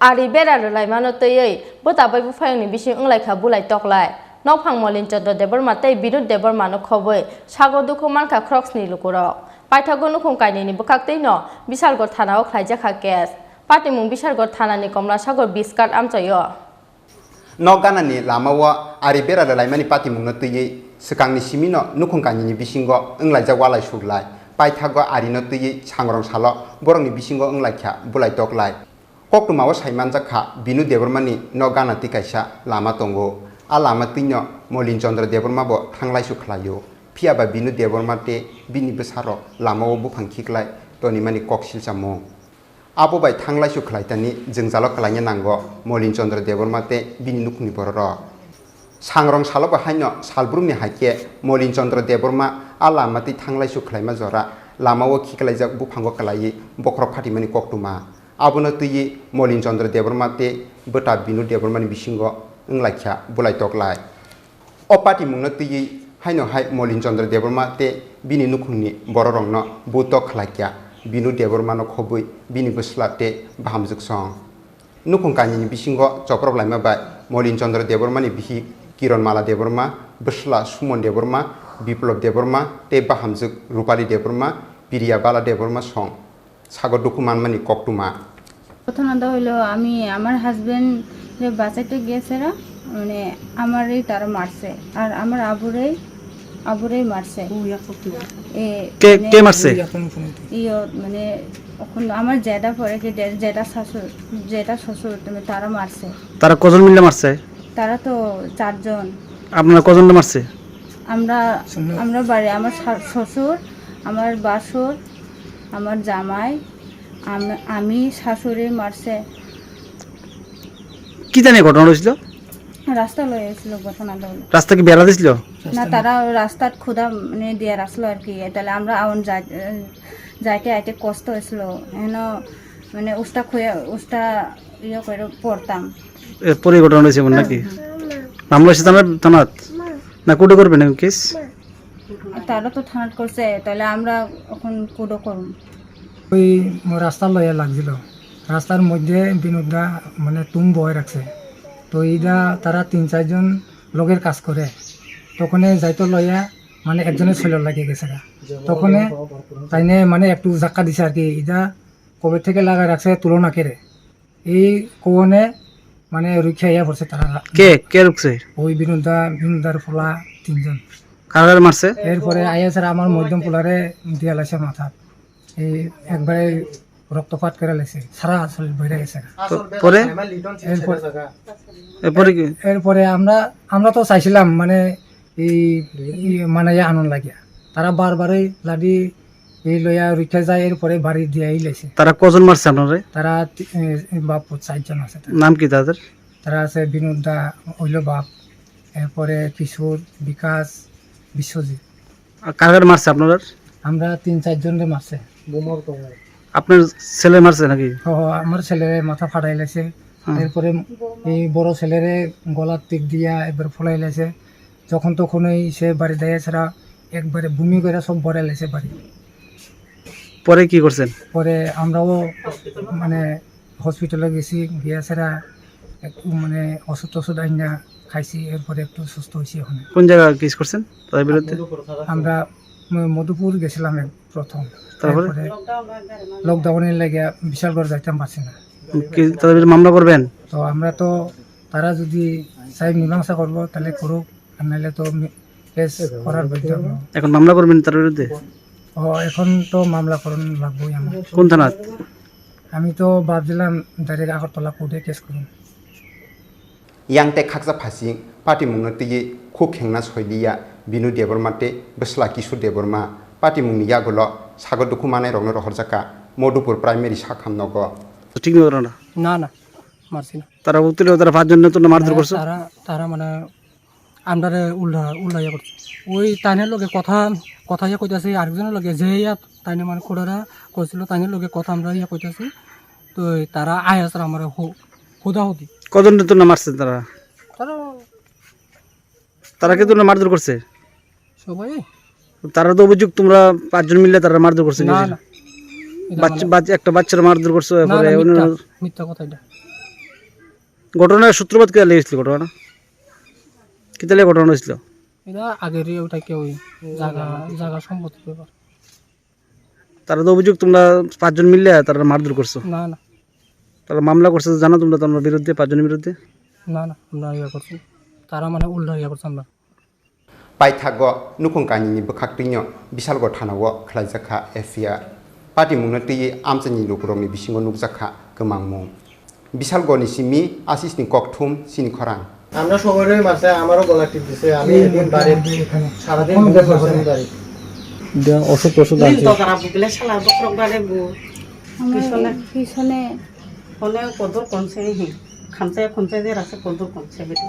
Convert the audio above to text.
Ari Bera Rwlaima no twiwi botabai bufayongni bisi wnglaikha Bulaitoklai nokphang molin chandra deborma tei birut deborma no khoboi sago dukhu manka Khoroksni lukurok paithago nukhung kainini bukhaktei no Bishalgor thanao Kwlaijak case patimung Bishalgor thanani komla sagor biskat amchayo Noganani lamawa Ari Bera Rwlaimani patimung no twiwi swkangni simino nukhung kainini bisingo wnglaijak walai suklai paithago Ari no twiwi sangrong salo borongni bisingo wnglaikha Bulaitoklai Koktumao Saimanjakha Binu Debormani Nogana Tikaisa Lama Tongo A Lama Tino Molin Chandra Debormabo Tanglai Suklayo Piaba Binu Debormate Bini Besaro Lama Bupang Kiklai Tonimani Koksil Samo Abo by Tanglai Suklaitani Jengzalo Kalanya Nango Molin Chandra Debormate Bini Nukni Bororo Sangrong Saloba Haino Salbrumi Hake Molin Chandra Deborma A Lamati Tanglai Suklai Mazora Lama Kiklaijak Bupango Kalai Bokro Patimani Koktuma Abono twiwi Molin Chandra Debormate bota Binu Debormani bisingo wnglaikha Bulaitoklai O patimungno twiwi haino hai Molin Chandra Debormate bini nukhungni bororongno buto khlaikya Binu Debormano khobui bini bwslate bahamjuk song nukhung kanini bisingo Rwlaima bai Molin Chandra Debormani bihi Kironmala Deborma bwsla Sumon Deborma Biplop Deborma te bahamjuk Rupali Deborma Biriya Deborma song সাগর ডকুমান মানে কক্টুমা প্রথমত হলো আমি আমার husband যে বাঁচাইতে গিয়েছেরা মানে আমারই তারা মারছে আর আমার আবুরেই মারছে কে মারছে ইয়ো মানে এখন আমার জেঠা পরে কি জেঠা শ্বশুর তারা মারছে তারা কজন মিলে মারছে তারা তো 4 জন আপনারা কজন মারছে আমরা বাড়ি আমার শ্বশুর আমার বাসুর আমার জামাই আমি শাশুড়ি মারছে কি জানি ঘটনা হয়েছিল রাস্তা লয়ে এসেছিল ঘটনাটা হলো রাস্তা কি বেলা দিছিল না তারা রাস্তার খোদা মানে দিয়ে রাখলো আর কি তাহলে আমরা আউন যাইতে আইতে কষ্ট হয়েছিল এন মানে উস্তা ইয়ে করে পড়তাম এরপরে ঘটনা হয়েছে মনে নাকি মামলা হয়েছে থানাত না কোর্টে করবেন কেস তারা তো থানাত করছে তাহলে আমরা এখন কোর্টে করব ওই রাস্তা লয়ে লাগছিল রাস্তার মধ্যে বিনোদা মানে তুম বয় রাখছে তো এইটা তারা 3-4 জন লোকের কাজ করে তখন যাইতো লইয়া মানে একজনের ছেলে লাগিয়ে গেছে তখন তাইনে মানে একটু ধাক্কা দিছে আর কি এটা কবে থেকে লাগাই রাখছে তুলনা কেড়ে এই কোনে মানে রুখিয়া ইয়া পড়ছে তারা কে রুখছে ওই বিনোদার ফলা 3 জন কারাগার মারছে এরপরে আইয়াছে আমার মধ্যম পোলারে দিয়া লাইছে মাথা এই একবারে রক্তপাত করে লাইছে সারা আসল বইরে গেছে পরে এরপরে আমরা তো চাইছিলাম মানে এই মানে আনন্দ লাগিয়া তারা বারবারই লাডি এই লইয়া রুখে যায় এরপরে বাড়ি দিয়ে লাইছে তারা কজন মারছে আপনারে তারা বাপ 4 জন আছে নাম কি তাদের তারা আছে বিনোদা হইল বাপ এরপরে কিশোর বিকাশ বিশ্বজিৎ কারাগার মারছে আপনারা আমরা 3-4 জনকে মারছে আপনার ছেলে মারছে নাকি আমার ছেলের মাথা ফাটাই লাইছে এরপরে এই বড় ছেলের গলার টিক দিয়া একবার ফলাই লাইছে যখন তখনই সে বাড়ি দেয় ছাড়া একবারে ভূমি করে সব ভরে লাইছে বাড়ি পরে কি করছেন পরে আমরাও মানে হসপিটালে গেছি গিয়া ছাড়া একটু মানে ওষুধ আইনা খাইছি এরপরে একটু সুস্থ হয়েছি ওখানে কোন জায়গা কেস করছেন তাদের বিরুদ্ধে আমরা মধুপুর গেছিলাম প্রথম তারপরে লকডাউনের লাগে বিশালগড় যাইতাম পারছি না তাদের বিরুদ্ধে মামলা করবেন তো আমরা তো তারা যদি চাই মীমাংসা করবো তাহলে করুক আর নাহলে তো কেস করার বাধ্য এখন মামলা করবেন তার বিরুদ্ধে এখন তো মামলা করুন লাগবোই আমার কোন থানাত আমি তো ভাবছিলাম ডাইরেক্ট আগরতলা কোর্টে কেস করুন Yang te khakja phasing patimungno twiwi khu khengna soiliya Binu Debormate bwsla Kisur Deborma patimungni yagulo sago dukumanai rogno rohorjaka Modupur Primary Sakham Nogo ঠিক না না না না মারছি না তারা উত্তরে তারা 5 জন তো মারধর করছে তারা মানে আমরা উল্লাইয়া করছে ওই তাইনের লগে কথা ইয়া কইতাছি আরেকজনের লগে যে তাইনে মানে কোড়ারা কইছিল তাইনের লগে কথা আমরা ইয়া কইতাছি তো তারা আয়াস আমার হুদাহুদি কজন তো না মারছে তারা কে তো না মারধর করছে সবাই তারা তো অভিযোগ তোমরা 5 জন মিলে তারা মারধর করছে না না বাচ্চা একটা বাচ্চার মারধর করছে মিথ্যা কথা এটা ঘটনার সূত্রপাত কে লেগেছিল ঘটনা কি তাহলে ঘটনা হয়েছিল এটা আগেরই ওটা কেউ জায়গা জায়গা সম্পত্তির ব্যাপার তারা তো অভিযোগ তোমরা 5 জন মিলে তারা মারধর করছো না না তারা মামলা করছে জানো তোমরা তোমার বিরুদ্ধে 5 জনের বিরুদ্ধে না না আমরা ইয়া করছি তারা মানে উল্টা ইয়া করছে আমরা paithago nukung kanini bkhaktinyo bisalgo thanao Kwlaijak FIR party mungna tui amchani lukurongni bisingo nukjakha kemangmung bisalgo ni simi asisni kokthum sini Khorang আমরা সবারই মাসে আমারও গলা টিপ দিছে আমি একদিন বাড়ি সারাদিন বুকে বসে বাড়ি ওষুধ ওষুধ তো খারাপ বুকলে শালা বকরক বাড়ে বু পিছনে হলে কদর কোনছে হি খামছে কোনছে যে রাসে কদর কোনছে বেটি